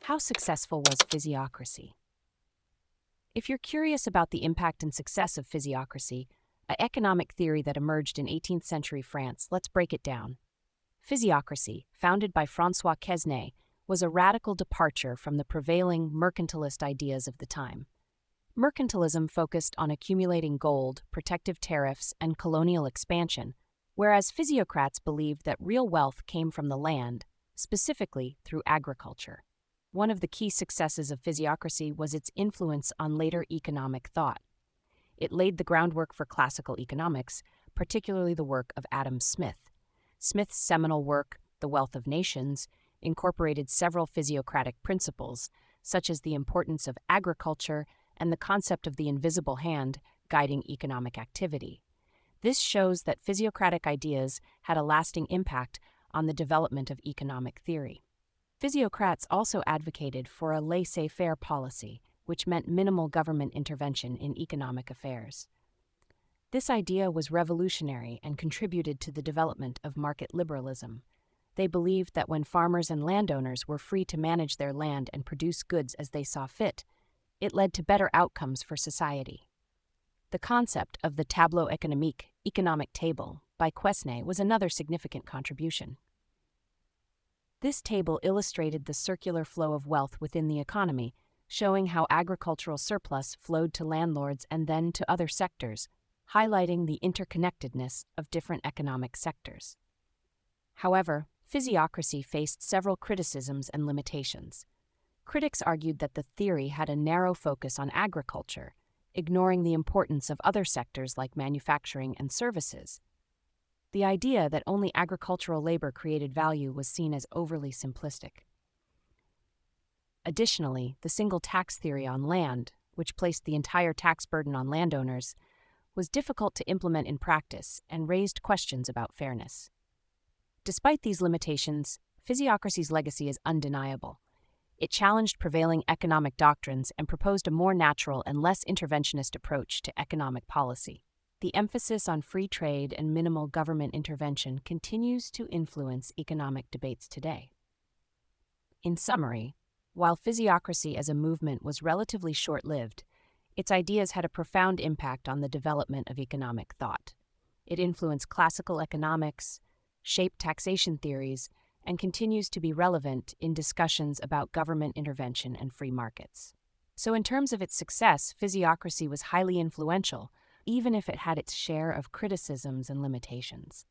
How successful was Physiocracy? If you're curious about the impact and success of Physiocracy, an economic theory that emerged in 18th century France, let's break it down. Physiocracy, founded by François Quesnay, was a radical departure from the prevailing mercantilist ideas of the time. Mercantilism focused on accumulating gold, protective tariffs, and colonial expansion, whereas Physiocrats believed that real wealth came from the land, specifically through agriculture. One of the key successes of Physiocracy was its influence on later economic thought. It laid the groundwork for classical economics, particularly the work of Adam Smith. Smith's seminal work, The Wealth of Nations, incorporated several physiocratic principles, such as the importance of agriculture and the concept of the invisible hand guiding economic activity. This shows that physiocratic ideas had a lasting impact on the development of economic theory. Physiocrats also advocated for a laissez-faire policy, which meant minimal government intervention in economic affairs. This idea was revolutionary and contributed to the development of market liberalism. They believed that when farmers and landowners were free to manage their land and produce goods as they saw fit, it led to better outcomes for society. The concept of the Tableau économique, economic table, by Quesnay was another significant contribution. This table illustrated the circular flow of wealth within the economy, showing how agricultural surplus flowed to landlords and then to other sectors, highlighting the interconnectedness of different economic sectors. However, Physiocracy faced several criticisms and limitations. Critics argued that the theory had a narrow focus on agriculture, ignoring the importance of other sectors like manufacturing and services. The idea that only agricultural labor created value was seen as overly simplistic. Additionally, the single tax theory on land, which placed the entire tax burden on landowners, was difficult to implement in practice and raised questions about fairness. Despite these limitations, Physiocracy's legacy is undeniable. It challenged prevailing economic doctrines and proposed a more natural and less interventionist approach to economic policy. The emphasis on free trade and minimal government intervention continues to influence economic debates today. In summary, while Physiocracy as a movement was relatively short-lived, its ideas had a profound impact on the development of economic thought. It influenced classical economics, shaped taxation theories, and continues to be relevant in discussions about government intervention and free markets. So in terms of its success, Physiocracy was highly influential, even if it had its share of criticisms and limitations.